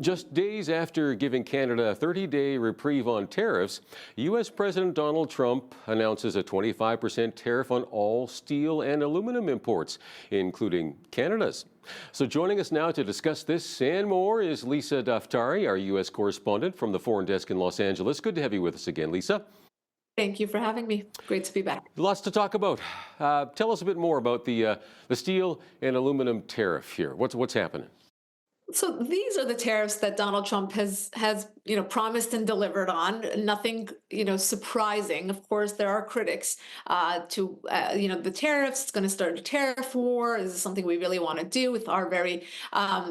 Just days after giving Canada a 30-day reprieve on tariffs, U.S. President Donald Trump announces a 25% tariff on all steel and aluminum imports, including Canada's. So joining us now to discuss this and more is Lisa Daftari, our U.S. correspondent from the Foreign Desk in Los Angeles. Good to have you with us again, Lisa. Thank you for having me. Great to be back. Lots to talk about. Tell us a bit more about the steel and aluminum tariff here. What's happening? So these are the tariffs that Donald Trump has promised and delivered on. Nothing surprising. Of course, there are critics to the tariffs. It's going to start a tariff war. Is this something we really want to do with our very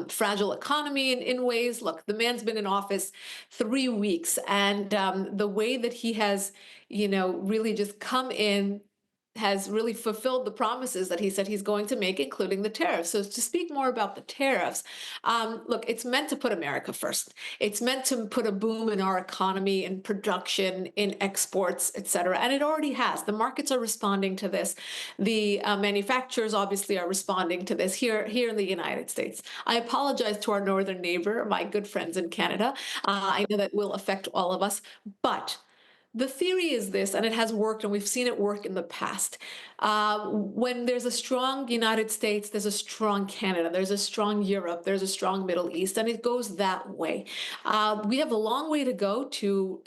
fragile economy in ways? Look, the man's been in office 3 weeks, and the way that he has really just come in has really fulfilled the promises that he said he's going to make, including the tariffs. So to speak more about the tariffs, look, it's meant to put America first. It's meant to put a boom in our economy, in production, in exports, et cetera. And it already has. The markets are responding to this. The manufacturers obviously are responding to this here in the United States. I apologize to our northern neighbor, my good friends in Canada. I know that will affect all of us, but the theory is this, and it has worked, and we've seen it work in the past. When there's a strong United States, there's a strong Canada, there's a strong Europe, there's a strong Middle East, and it goes that way. We have a long way to go to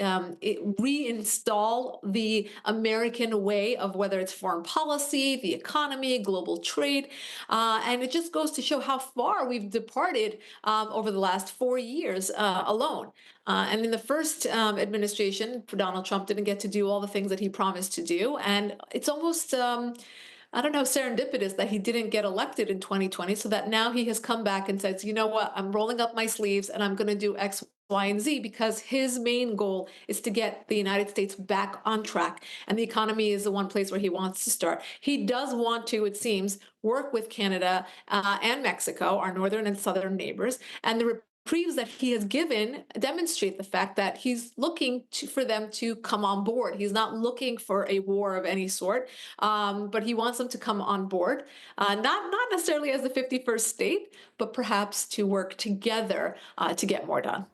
reinstall the American way of whether it's foreign policy, the economy, global trade, and it just goes to show how far we've departed over the last 4 years alone. And in the first administration, Donald Trump didn't get to do all the things that he promised to do. And it's almost, I don't know, serendipitous that he didn't get elected in 2020, so that now he has come back and says, you know what, I'm rolling up my sleeves and I'm going to do X, Y, and Z, because his main goal is to get the United States back on track. And the economy is the one place where he wants to start. He does want to, it seems, work with Canada and Mexico, our northern and southern neighbors. And the reprieves that he has given demonstrate the fact that he's looking for them to come on board. He's not looking for a war of any sort, but he wants them to come on board, not necessarily as the 51st state, but perhaps to work together to get more done.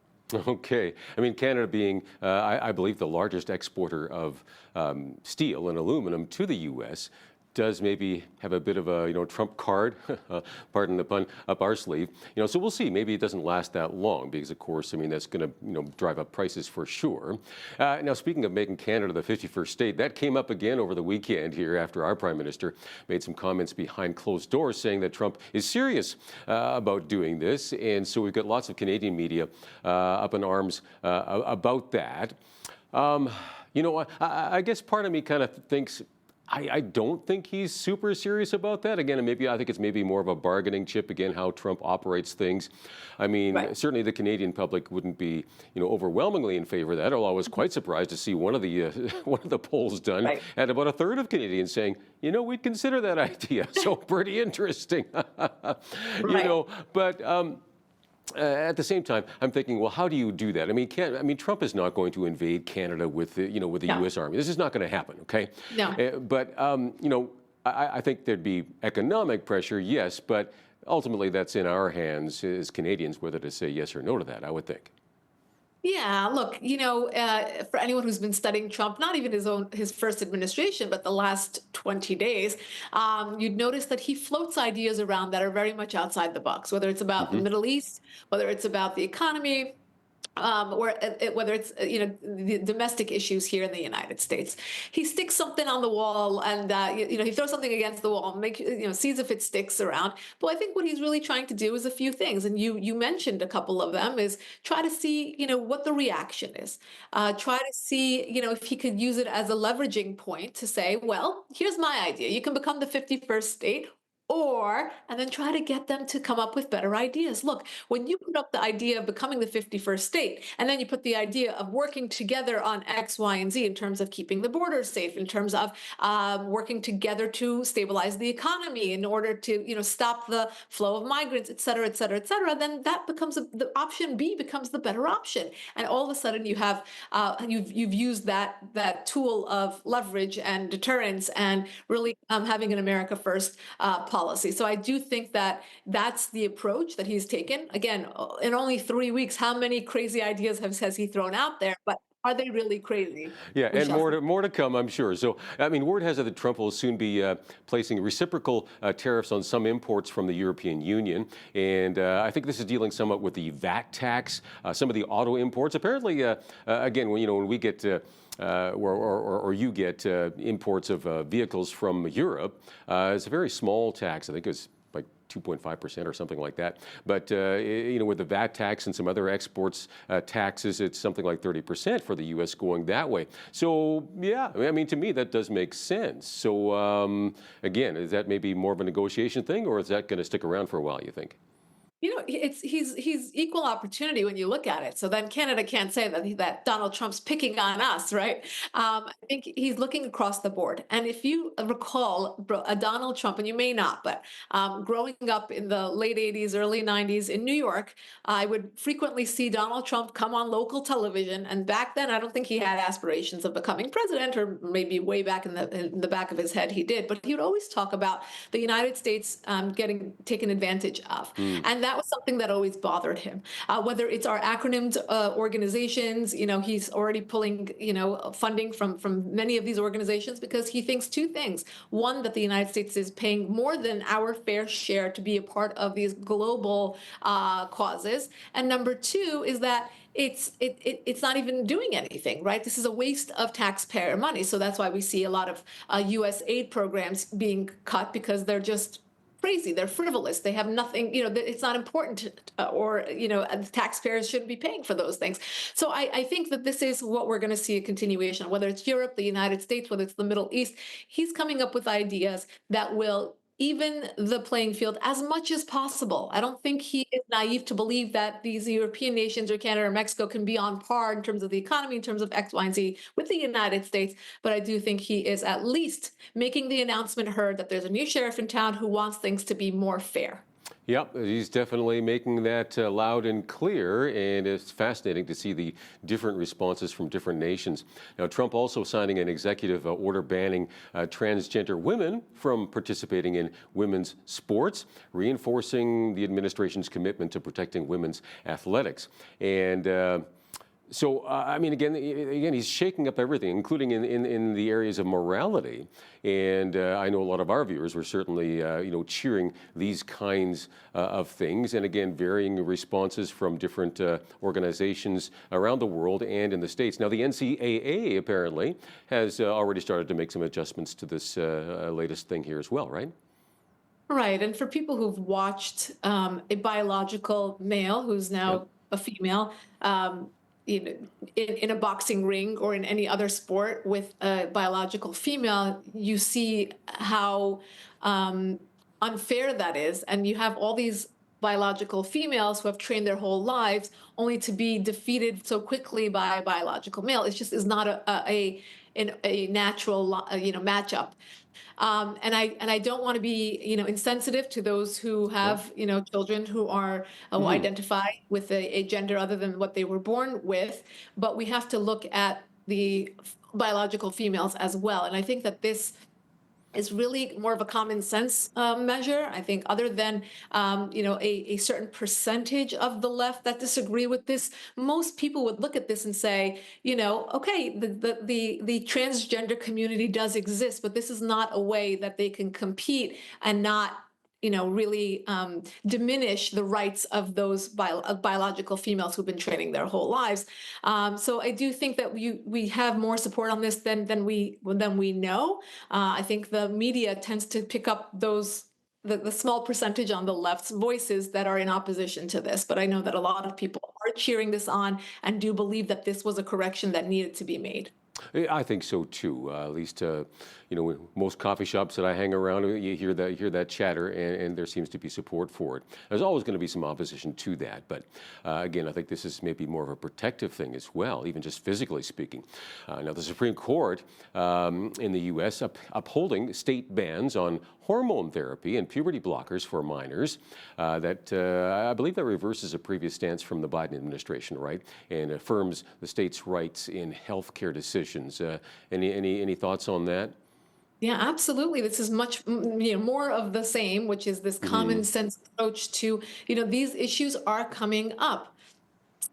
Okay. I mean, Canada being, I believe, the largest exporter of steel and aluminum to the U.S., does maybe have a bit of a trump card, pardon the pun, up our sleeve. So we'll see. Maybe it doesn't last that long because, of course, I mean, that's going to drive up prices for sure. Now, speaking of making Canada the 51st state, that came up again over the weekend here after our prime minister made some comments behind closed doors saying that Trump is serious about doing this. And so we've got lots of Canadian media up in arms about that. I guess part of me kind of thinks, I don't think he's super serious about that. Again, I think it's maybe more of a bargaining chip, again, how Trump operates things. I mean, right. Certainly the Canadian public wouldn't be, overwhelmingly in favor of that, although I was quite surprised to see one of the polls done right. Had about a third of Canadians saying, we'd consider that idea. So pretty interesting, right. But at the same time, I'm thinking, well, how do you do that? I mean, Trump is not going to invade Canada with the No. U.S. Army. This is not going to happen, okay? No. But I think there'd be economic pressure, yes, but ultimately that's in our hands as Canadians whether to say yes or no to that, I would think. Yeah, look, for anyone who's been studying Trump, not even his first administration, but the last 20 days, you'd notice that he floats ideas around that are very much outside the box, whether it's about the Middle East, whether it's about the economy, or whether it's the domestic issues here in the United States. He sticks something on the wall, and he throws something against the wall, and sees if it sticks around. But I think what he's really trying to do is a few things, and you mentioned a couple of them. Is try to see what the reaction is. Try to see if he could use it as a leveraging point to say, well, here's my idea. You can become the 51st state. And then try to get them to come up with better ideas. Look, when you put up the idea of becoming the 51st state, and then you put the idea of working together on X, Y, and Z in terms of keeping the borders safe, in terms of working together to stabilize the economy in order to stop the flow of migrants, et cetera, et cetera, et cetera, then that becomes the option B becomes the better option. And all of a sudden you have you've used that tool of leverage and deterrence and really having an America first policy policy. So I do think that that's the approach that he's taken. Again, in only 3 weeks, how many crazy ideas has he thrown out there? But are they really crazy? Yeah, We and shall see. more to come, I'm sure. So, I mean, word has it that Trump will soon be placing reciprocal tariffs on some imports from the European Union, and I think this is dealing somewhat with the VAT tax, some of the auto imports. Apparently, again, when we get or you get imports of vehicles from Europe, it's a very small tax. I think it's like 2.5% or something like that. But with the VAT tax and some other exports taxes, it's something like 30% for the U.S. going that way. So yeah, I mean, to me that does make sense. So again, is that maybe more of a negotiation thing, or is that going to stick around for a while, you think? He's equal opportunity when you look at it. So then Canada can't say that Donald Trump's picking on us, right? I think he's looking across the board. And if you recall, Donald Trump, and you may not, but growing up in the late '80s, early '90s in New York, I would frequently see Donald Trump come on local television. And back then, I don't think he had aspirations of becoming president, or maybe way back in the back of his head he did. But he would always talk about the United States getting taken advantage of, and that was something that always bothered him. Whether it's our acronymed organizations, he's already pulling, funding from many of these organizations because he thinks two things. One, that the United States is paying more than our fair share to be a part of these global causes. And number two is that it's not even doing anything, right? This is a waste of taxpayer money. So that's why we see a lot of U.S. aid programs being cut, because they're just crazy. They're frivolous. They have nothing, it's not important, or, the taxpayers shouldn't be paying for those things. So I think that this is what we're going to see a continuation, whether it's Europe, the United States, whether it's the Middle East. He's coming up with ideas that will even the playing field as much as possible. I don't think he is naive to believe that these European nations or Canada or Mexico can be on par in terms of the economy, in terms of X, Y, and Z with the United States. But I do think he is at least making the announcement heard that there's a new sheriff in town who wants things to be more fair. Yep, he's definitely making that loud and clear, and it's fascinating to see the different responses from different nations. Now, Trump also signing an executive order banning transgender women from participating in women's sports, reinforcing the administration's commitment to protecting women's athletics. And so, I mean, again, he's shaking up everything, including in the areas of morality. And I know a lot of our viewers were certainly, cheering these kinds of things. And again, varying responses from different organizations around the world and in the States. Now, the NCAA apparently has already started to make some adjustments to this latest thing here as well, right? Right. And for people who've watched a biological male who's now a female, in a boxing ring or in any other sport with a biological female, you see how unfair that is. And you have all these biological females who have trained their whole lives only to be defeated so quickly by a biological male. It just is not a natural matchup. And I don't want to be insensitive to those who have children who are who identify with a gender other than what they were born with, but we have to look at the biological females as well. And I think that this is really more of a common sense measure. I think other than a certain percentage of the left that disagree with this, most people would look at this and say, okay, the transgender community does exist, but this is not a way that they can compete and not really diminish the rights of those biological females who've been training their whole lives. So I do think that we have more support on this than we know. I think the media tends to pick up the small percentage on the left's voices that are in opposition to this. But I know that a lot of people are cheering this on and do believe that this was a correction that needed to be made. I think so too. At least, most coffee shops that I hang around, you hear that chatter, and there seems to be support for it. There's always going to be some opposition to that, but again, I think this is maybe more of a protective thing as well, even just physically speaking. Now, the Supreme Court in the U.S. Upholding state bans on hormone therapy and puberty blockers for minors. That I believe that reverses a previous stance from the Biden administration, right, and affirms the state's rights in health care decisions. Any thoughts on that? Yeah, absolutely. This is much, more of the same, which is this Hmm. common sense approach to, these issues are coming up.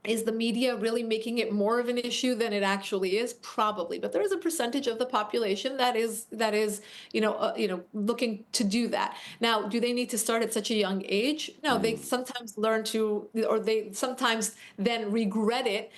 Is the media really making it more of an issue than it actually is? Probably, but there is a percentage of the population that is, looking to do that. Now, do they need to start at such a young age? No, they sometimes learn to, or they sometimes then regret it,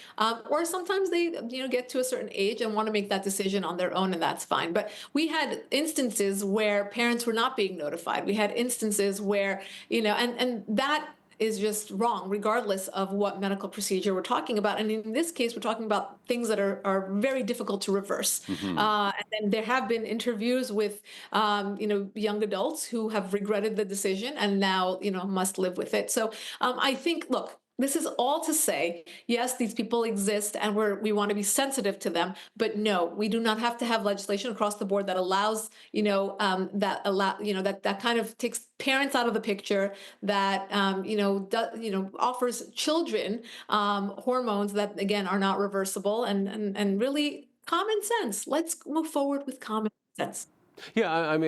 or sometimes they, get to a certain age and want to make that decision on their own, and that's fine. But we had instances where parents were not being notified. We had instances where, and that is just wrong, regardless of what medical procedure we're talking about. And in this case, we're talking about things that are very difficult to reverse. Hmm. And then there have been interviews with, young adults who have regretted the decision and now, must live with it. So I think, look, this is all to say, yes, these people exist and we want to be sensitive to them, but no, we do not have to have legislation across the board that allows, that kind of takes parents out of the picture, that offers children hormones that again are not reversible, and really common sense. Let's move forward with common sense. Yeah,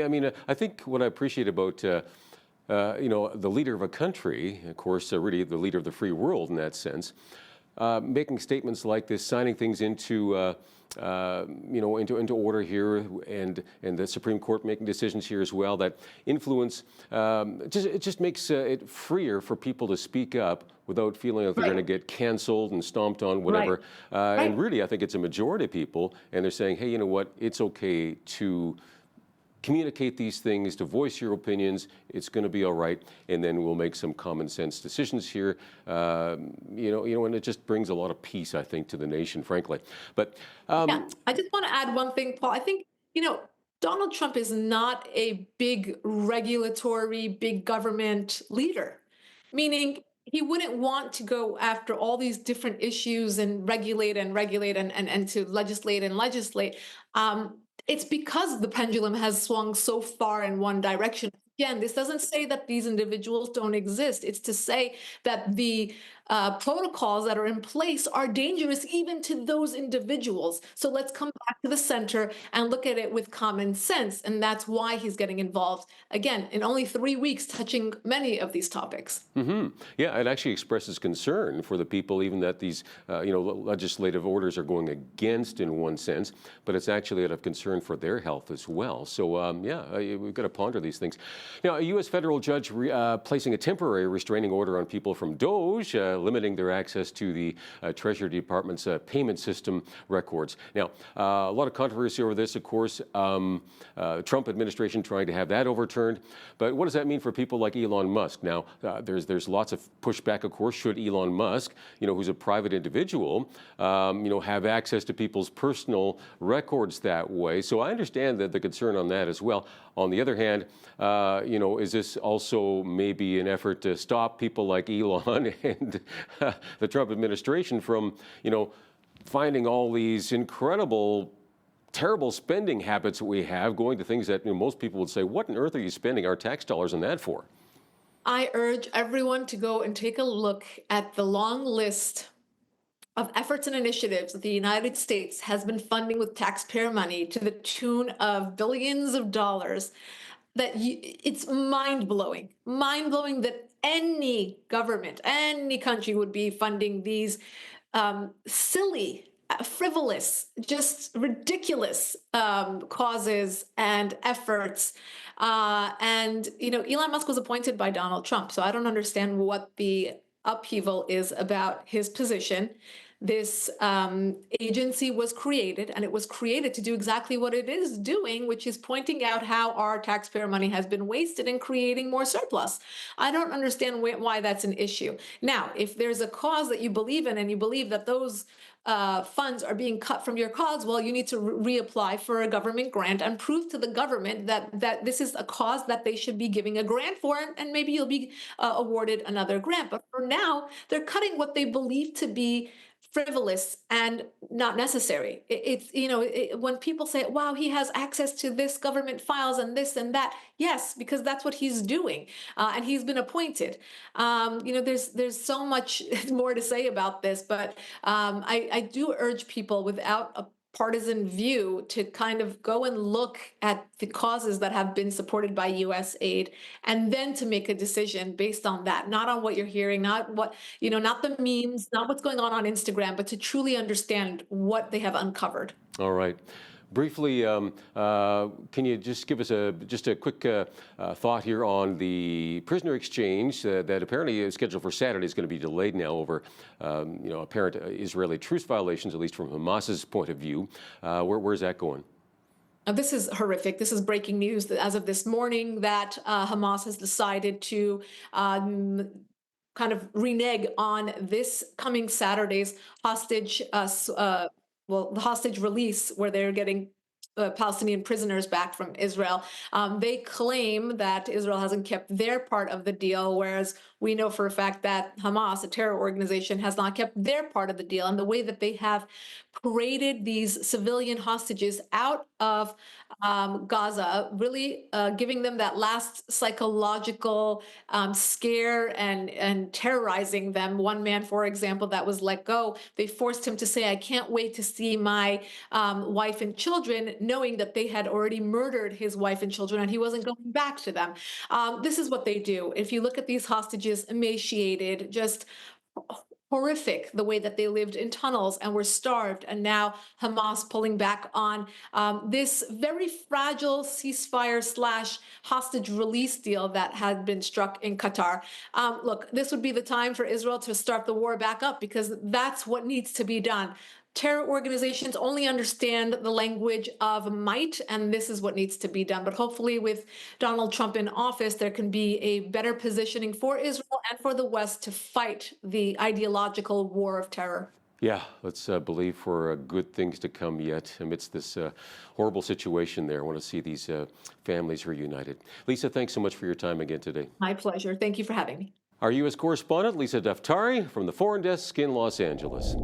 I think what I appreciate about the leader of a country, of course, really the leader of the free world in that sense, making statements like this, signing things into order here, and the Supreme Court making decisions here as well that influence. It just makes it freer for people to speak up without feeling like they're going Right, to get canceled and stomped on, right, whatever. And right. really, I think it's a majority of people, and they're saying, hey, you know what? It's okay to communicate these things, to voice your opinions. It's going to be all right, and then we'll make some common sense decisions here. And it just brings a lot of peace, I think, to the nation, frankly. But Yeah, I just want to add one thing, Paul. I think, Donald Trump is not a big regulatory, big government leader, meaning he wouldn't want to go after all these different issues and regulate and regulate and to legislate and legislate. It's because the pendulum has swung so far in one direction. Again, this doesn't say that these individuals don't exist. It's to say that the protocols that are in place are dangerous even to those individuals. So let's come back to the center and look at it with common sense. And that's why he's getting involved, again, in only 3 weeks, touching many of these topics. yeah, it actually expresses concern for the people, even that these legislative orders are going against in one sense, but it's actually out of concern for their health as well. So we've got to ponder these things. Now, a U.S. federal judge placing a temporary restraining order on people from Doge, limiting their access to the Treasury Department's payment system records. Now, a lot of controversy over this, of course. Trump administration trying to have that overturned. But what does that mean for people like Elon Musk? Now, there's lots of pushback, of course. Should Elon Musk, who's a private individual, have access to people's personal records that way? So I understand that the concern on that as well. On the other hand, is this also maybe an effort to stop people like Elon and the Trump administration from, finding all these incredible, terrible spending habits that we have, going to things that most people would say, what on earth are you spending our tax dollars on that for? I urge everyone to go and take a look at the long list of efforts and initiatives that the United States has been funding with taxpayer money to the tune of billions of dollars. It's mind blowing that any government, any country would be funding these silly, frivolous, just ridiculous causes and efforts. And Elon Musk was appointed by Donald Trump, so I don't understand what the upheaval is about his position. This agency was created, and it was created to do exactly what it is doing, which is pointing out how our taxpayer money has been wasted and creating more surplus. I don't understand why that's an issue. Now, if there's a cause that you believe in and you believe that those funds are being cut from your cause, well, you need to reapply for a government grant and prove to the government that this is a cause that they should be giving a grant for, and maybe you'll be awarded another grant. But for now, they're cutting what they believe to be frivolous and not necessary. When people say, wow, he has access to this government files and this and that. Yes, because that's what he's doing. And he's been appointed. There's so much more to say about this, but I do urge people, without partisan view to kind of go and look at the causes that have been supported by US aid and then to make a decision based on that, not on what you're hearing, not what, not the memes, not what's going on Instagram, but to truly understand what they have uncovered. All right. Briefly, can you just give us just a quick thought here on the prisoner exchange that apparently is scheduled for Saturday is going to be delayed now over, apparent Israeli truce violations, at least from Hamas's point of view. Where's that going? This is horrific. This is breaking news that as of this morning that Hamas has decided to kind of renege on this coming Saturday's hostage, the hostage release, where they're getting Palestinian prisoners back from Israel. They claim that Israel hasn't kept their part of the deal, whereas we know for a fact that Hamas, a terror organization, has not kept their part of the deal. And the way that they have paraded these civilian hostages out of Gaza, really giving them that last psychological scare and terrorizing them. One man, for example, that was let go, they forced him to say, "I can't wait to see my wife and children," knowing that they had already murdered his wife and children and he wasn't going back to them. This is what they do. If you look at these hostages, emaciated, just horrific, the way that they lived in tunnels and were starved, and now Hamas pulling back on this very fragile ceasefire slash hostage release deal that had been struck in Qatar. Look, this would be the time for Israel to start the war back up, because that's what needs to be done. Terror organizations only understand the language of might, and this is what needs to be done. But hopefully, with Donald Trump in office, there can be a better positioning for Israel and for the West to fight the ideological war of terror. Yeah, let's believe for good things to come yet amidst this horrible situation there. I want to see these families reunited. Lisa, thanks so much for your time again today. My pleasure. Thank you for having me. Our U.S. correspondent, Lisa Daftari, from the Foreign Desk in Los Angeles.